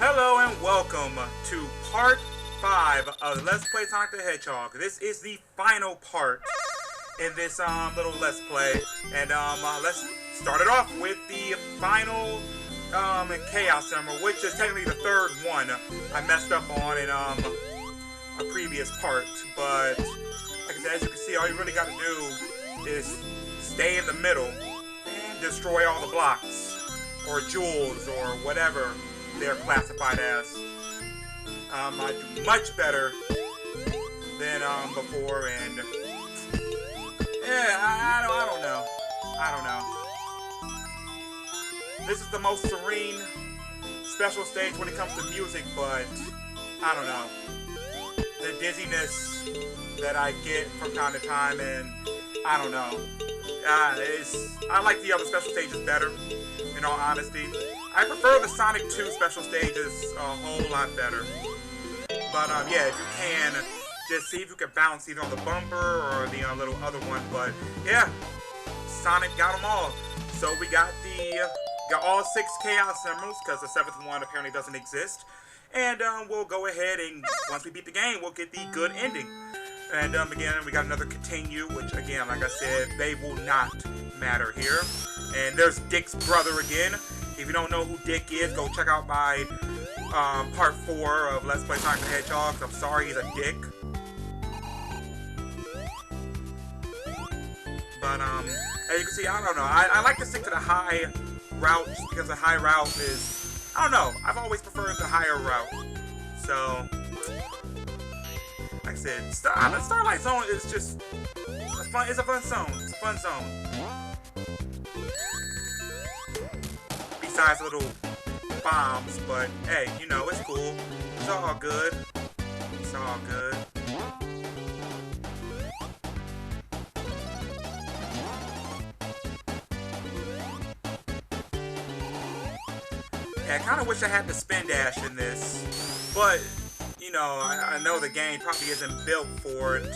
Hello and welcome to part 5 of Let's Play Sonic the Hedgehog. This is the final part in this little Let's Play. And let's start it off with the final Chaos Emerald, which is technically the third one I messed up on in a previous part. But like I said, as you can see, all you really got to do is stay in the middle and destroy all the blocks or jewels or whatever they're classified as. I do much better than before, and yeah, I don't know. This is the most serene special stage when it comes to music, but I don't know. The dizziness that I get from time to time, and I don't know. I like the other special stages better, in all honesty. I prefer the Sonic 2 special stages a whole lot better. But yeah, if you can, just see if you can bounce either on the bumper or the little other one. But yeah, Sonic got them all. So we got all 6 Chaos Emeralds, because the 7th one apparently doesn't exist. And we'll go ahead and, once we beat the game, we'll get the good ending. And again, we got another continue, which again, like I said, they will not matter here. And there's Dick's brother again. If you don't know who Dick is, go check out my part 4 of Let's Play Sonic the Hedgehog. I'm sorry he's a dick. But as you can see, I don't know. I like to stick to the high route just because the high route is, I don't know. I've always preferred the higher route. So, like I said, the Starlight Zone is just it's a fun zone. It's a fun zone. Besides little bombs, but hey, you know, it's cool. It's all good. It's all good. Yeah, I kind of wish I had the spin dash in this, but you know, I know the game probably isn't built for it.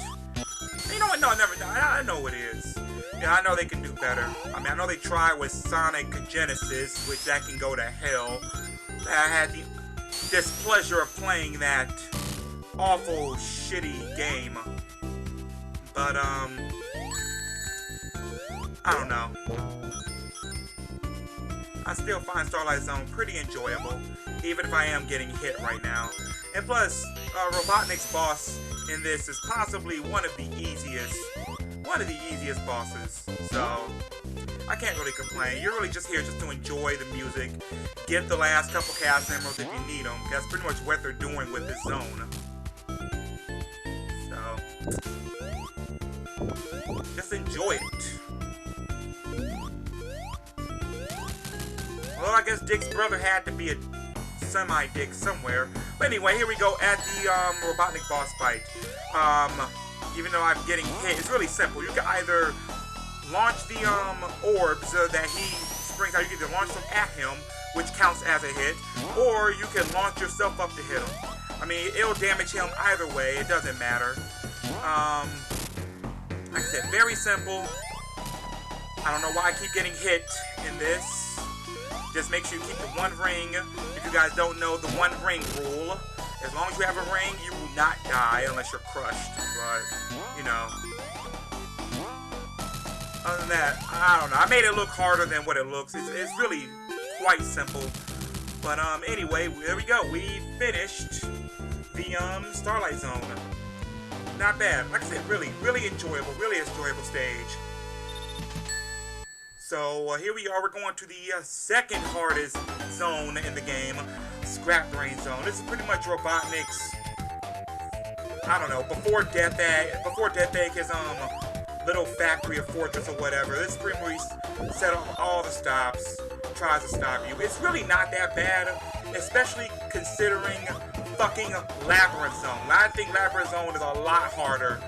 You know what? No, never. I know it is. Yeah, I know they can do better. I mean, I know they tried with Sonic Genesis, which that can go to hell. I had the displeasure of playing that awful, shitty game. But, I don't know. I still find Starlight Zone pretty enjoyable, even if I am getting hit right now. And plus, Robotnik's boss in this is possibly one of the easiest bosses. So, I can't really complain. You're really just here just to enjoy the music, get the last couple Chaos Emeralds if you need them. That's pretty much what they're doing with this zone. So, just enjoy it. Well, I guess Dick's brother had to be a semi-dick somewhere. But anyway, here we go at the Robotnik boss fight. Even though I'm getting hit, it's really simple. You can either launch the orbs that he springs out. You can either launch them at him, which counts as a hit, or you can launch yourself up to hit him. I mean, it'll damage him either way. It doesn't matter. Like I said, very simple. I don't know why I keep getting hit in this. Just make sure you keep the one ring. If you guys don't know the one ring rule, as long as you have a ring, you will not die unless you're crushed. But, you know. Other than that, I don't know. I made it look harder than what it looks. It's really quite simple. But, anyway, there we go. We finished the, Starlight Zone. Not bad. Like I said, really enjoyable stage. So, here we are. We're going to the second hardest zone in the game, Scrap Brain Zone. This is pretty much Robotnik's, I don't know, before Death Egg, his little factory or fortress or whatever. This is pretty much set off all the stops, tries to stop you. It's really not that bad, especially considering fucking Labyrinth Zone. I think Labyrinth Zone is a lot harder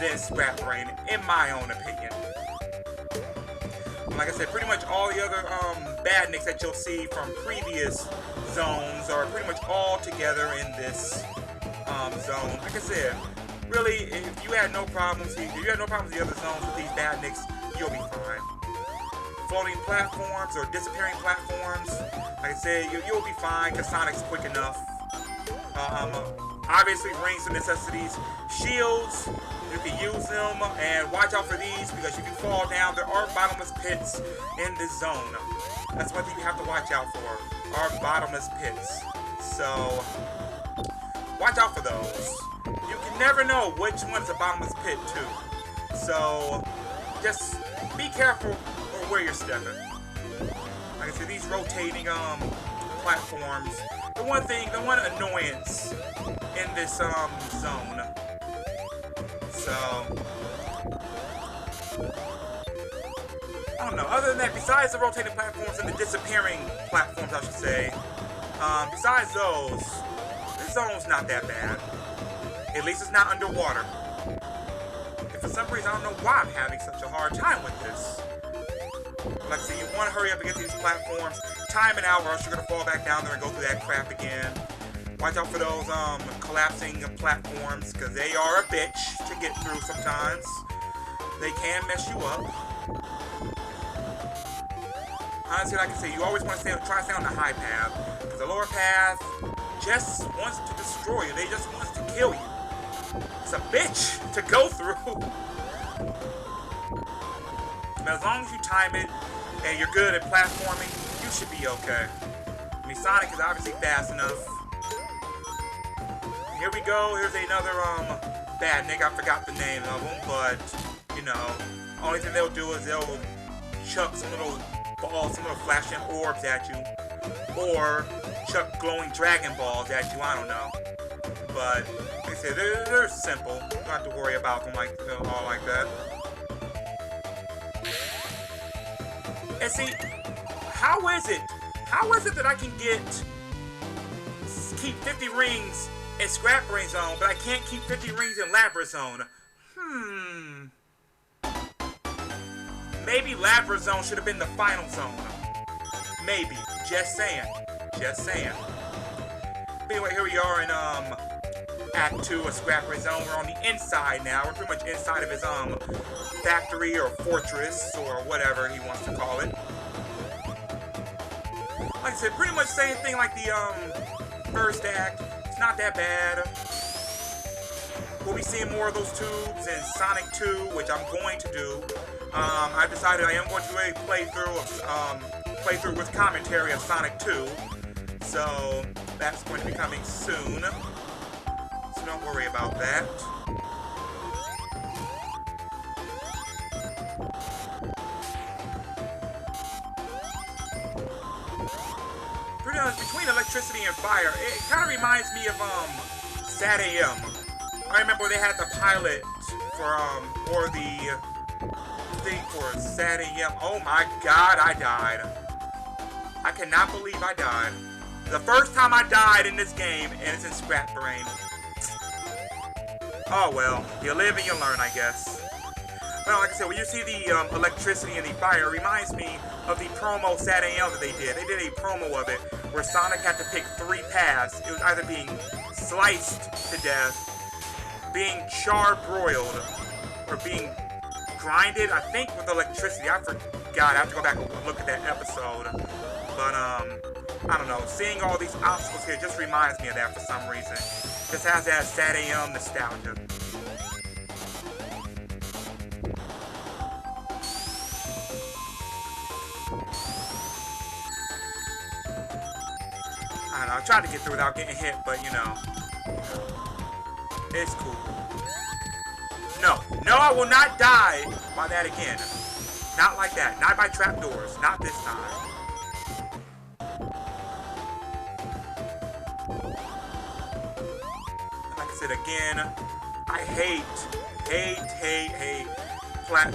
than Scrap Brain, in my own opinion. Like I said, pretty much all the other badniks that you'll see from previous zones are pretty much all together in this zone. Like I said, really, if you had no problems, if you had no problems with the other zones with these badniks, you'll be fine. floating platforms or disappearing platforms, like I said, you'll be fine because Sonic's quick enough. Obviously, rings are necessities. Shields, you can use them, and watch out for these because if you fall down, there are bottomless pits in this zone. That's one thing you have to watch out for, are bottomless pits. So, watch out for those. You can never know which one's a bottomless pit, too. So, just be careful of where you're stepping. Like I said, these rotating platforms, the one annoyance in this zone. So, I don't know. Other than that, besides the rotating platforms and the disappearing platforms, I should say, besides those, this zone's not that bad. At least it's not underwater. And for some reason, I don't know why I'm having such a hard time with this. Like I said, you want to hurry up and get these platforms, time it out, or else you're going to fall back down there and go through that crap again. Watch out for those collapsing platforms, because they are a bitch to get through sometimes. They can mess you up. Honestly, like I said, you always want to try to stay on the high path, because the lower path just wants to destroy you. They just wants to kill you. It's a bitch to go through. But as long as you time it and you're good at platforming, you should be okay. I mean, Sonic is obviously fast enough. Here we go. Here's another bad nigga. I forgot the name of him, but you know, only thing they'll do is they'll chuck some little balls, some little flashing orbs at you, or chuck glowing Dragon Balls at you. I don't know. But like I said, they're simple. You don't have to worry about them like all like that. And see, how is it that I can keep 50 rings in Scrap Brain Zone, but I can't keep 50 rings in Labra Zone? Maybe Labra Zone should have been the final zone. Maybe. Just saying. Just saying. But anyway, here we are in Act 2 of Scrap Brain Zone. We're on the inside now. We're pretty much inside of his factory or fortress or whatever he wants to call it. Like I said, pretty much same thing like the first act. It's not that bad. We'll be seeing more of those tubes in Sonic 2, which I'm going to do. I've decided I am going to do a playthrough with commentary of Sonic 2. So that's going to be coming soon. So don't worry about that. Pretty much between electricity and fire, it kind of reminds me of Sad AM. I remember they had the pilot for or the thing for Sad AM. Oh my God, I died. I cannot believe I died. The first time I died in this game, and it's in Scrap Brain. Oh well, you live and you learn, I guess. Well, like I said, when you see the electricity and the fire, it reminds me of the promo Sad AM that they did. They did a promo of it where Sonic had to pick 3 paths. It was either being sliced to death, being charbroiled, or being grinded, I think, with electricity. I forgot. I have to go back and look at that episode. But, I don't know. Seeing all these obstacles here just reminds me of that for some reason. Just has that Sad AM nostalgia. I don't know, I tried to get through without getting hit, but you know, it's cool. No, I will not die by that again. Not like that. Not by trapdoors. Not this time. And like I said again, I hate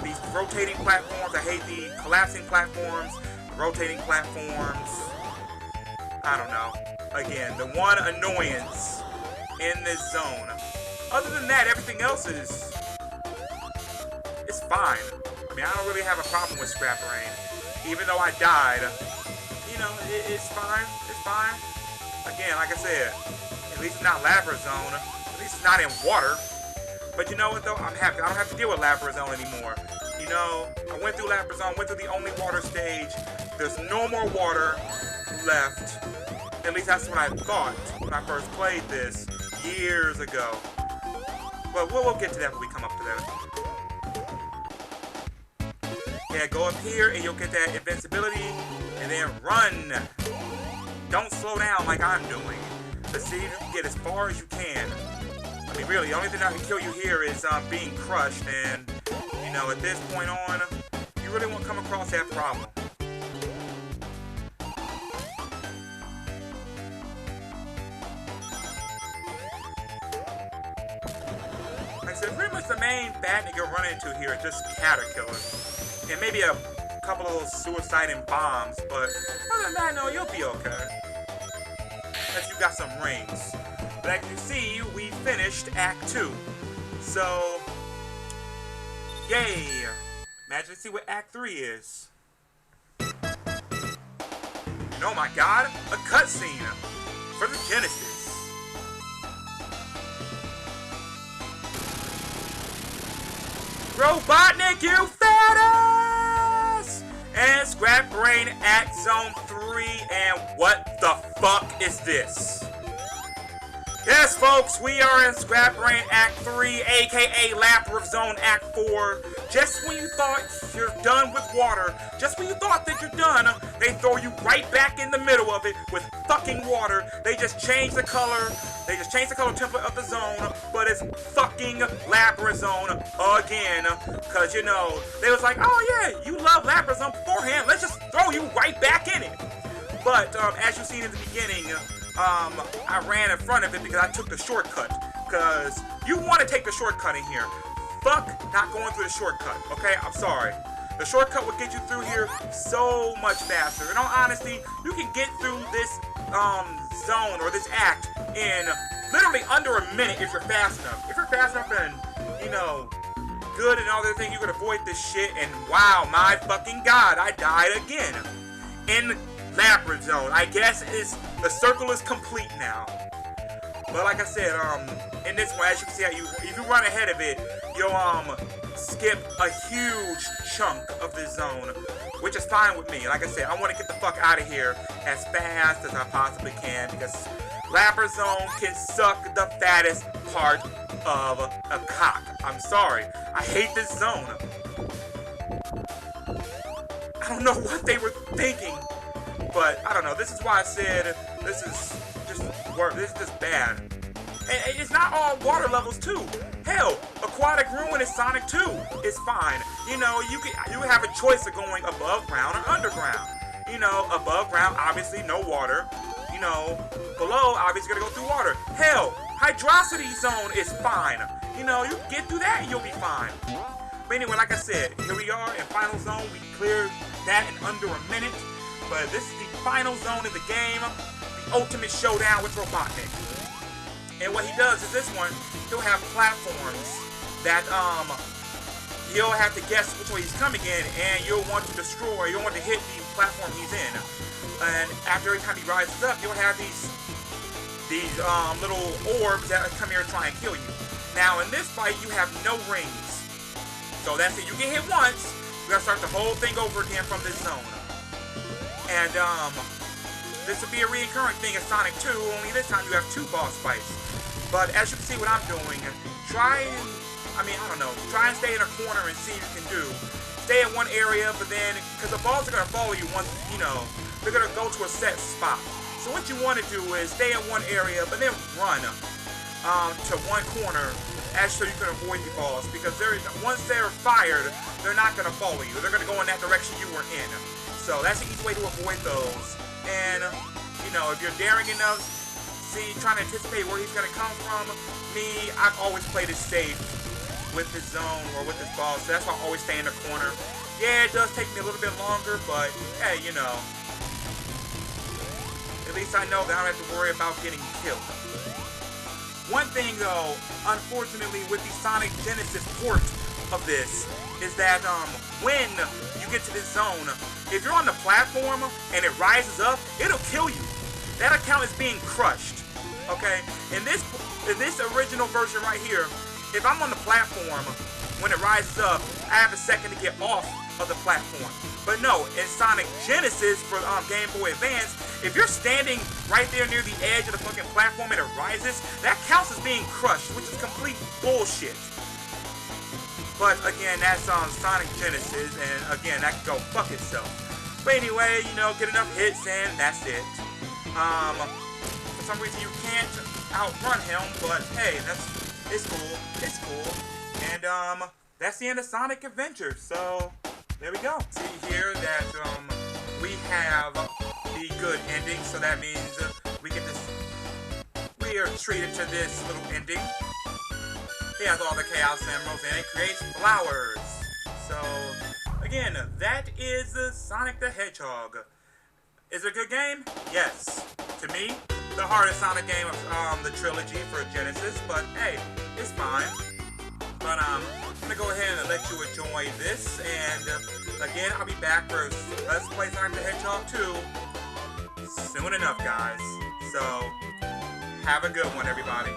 these rotating platforms. I hate the collapsing platforms, rotating platforms. I don't know. Again, the one annoyance in this zone. Other than that, everything else is fine. I mean, I don't really have a problem with Scrap Brain. Even though I died, you know, it's fine. It's fine. Again, like I said, at least it's not Lava Zone. At least it's not in water. But you know what, though? I'm happy. I don't have to deal with Lava Zone anymore. You know, I went through Lapras Zone, went through the only water stage. There's no more water left. At least that's what I thought when I first played this years ago. But we'll get to that when we come up to that. Yeah, go up here and you'll get that invincibility and then run. Don't slow down like I'm doing. Let's see if you can get as far as you can. I mean, really, the only thing that can kill you here is being crushed, and, you know, at this point on, you really won't come across that problem. Like I said, pretty much the main bad that you'll run into here is just caterpillars. And maybe a couple of those suicide and bombs, but other than that, no, you'll be okay. Unless you got some rings. But as you see, we finished Act 2. So, yay! Imagine to see what Act 3 is. And oh my god, a cutscene for the Genesis. Robotnik, you fat ass! And Scrap Brain Act Zone 3, and what the fuck is this? Yes, folks, we are in Scrap Brain Act 3, aka Lapras Zone Act 4. Just when you thought you're done with water, just when you thought that you're done, they throw you right back in the middle of it with fucking water. They just change the color. They just change the color template of the zone, but it's fucking Lapras Zone again. Cause you know, they was like, oh yeah, you love Lapras Zone beforehand, let's just throw you right back in it. But as you seen in the beginning, I ran in front of it because I took the shortcut. Because you want to take the shortcut in here. Fuck not going through the shortcut, okay? I'm sorry. The shortcut will get you through here so much faster. In all honesty, you can get through this zone or this act in literally under a minute if you're fast enough. If you're fast enough and, you know, good and all the things, you can avoid this shit. And wow, my fucking god, I died again. In Lapras Zone. I guess the circle is complete now. But like I said, in this one, as you can see, if you run ahead of it, you'll skip a huge chunk of this zone, which is fine with me. Like I said, I want to get the fuck out of here as fast as I possibly can because Lapras Zone can suck the fattest part of a cock. I'm sorry. I hate this zone. I don't know what they were thinking. But, I don't know, this is why I said this is just bad. And it's not all water levels, too. Hell, Aquatic Ruin in Sonic 2 is fine. You know, you have a choice of going above ground or underground. You know, above ground, obviously, no water. You know, below, obviously, gonna go through water. Hell, Hydrocity Zone is fine. You know, you get through that and you'll be fine. But anyway, like I said, here we are in Final Zone. We cleared that in under a minute. But this is the final zone in the game, the ultimate showdown with Robotnik. And what he does is this one, he'll have platforms that you'll have to guess which way he's coming in, and you'll want to destroy, you'll want to hit the platform he's in. And after every time he rises up, you'll have these little orbs that come here and try and kill you. Now in this fight, you have no rings. So that's it. You get hit once, you gotta start the whole thing over again from this zone. And, this will be a recurring thing in Sonic 2, only this time you have 2 boss fights. But as you can see what I'm doing, try and stay in a corner and see what you can do. Stay in one area, but then, because the balls are going to follow you once, you know, they're going to go to a set spot. So what you want to do is stay in one area, but then run to one corner, so you can avoid the balls. Because once they're fired, they're not going to follow you. They're going to go in that direction you were in. So that's an easy way to avoid those. And, you know, if you're daring enough, trying to anticipate where he's going to come from, I've always played it safe with this zone or with this boss. So that's why I always stay in the corner. Yeah, it does take me a little bit longer, but, hey, you know. At least I know that I don't have to worry about getting killed. One thing, though, unfortunately, with the Sonic Genesis port of this, is that when you get to this zone, if you're on the platform and it rises up, it'll kill you. That'll count as being crushed. Okay? In this original version right here, if I'm on the platform when it rises up, I have a second to get off of the platform. But no, in Sonic Genesis for Game Boy Advance, if you're standing right there near the edge of the fucking platform and it rises, that counts as being crushed, which is complete bullshit. But again, that's Sonic Genesis, and again, that can go fuck itself. But anyway, you know, get enough hits and that's it. For some reason you can't outrun him, but hey, it's cool. And that's the end of Sonic Adventure. So there we go. See here that we have the good ending, so that means we are treated to this little ending. He has all the Chaos Emeralds and it creates flowers. So again, that is Sonic the Hedgehog. Is it a good game? Yes. To me, the hardest Sonic game of the trilogy for Genesis, but hey, it's fine. But I'm gonna go ahead and let you enjoy this, and again, I'll be back for Let's Play Sonic the Hedgehog 2 soon enough, guys. So, have a good one, everybody.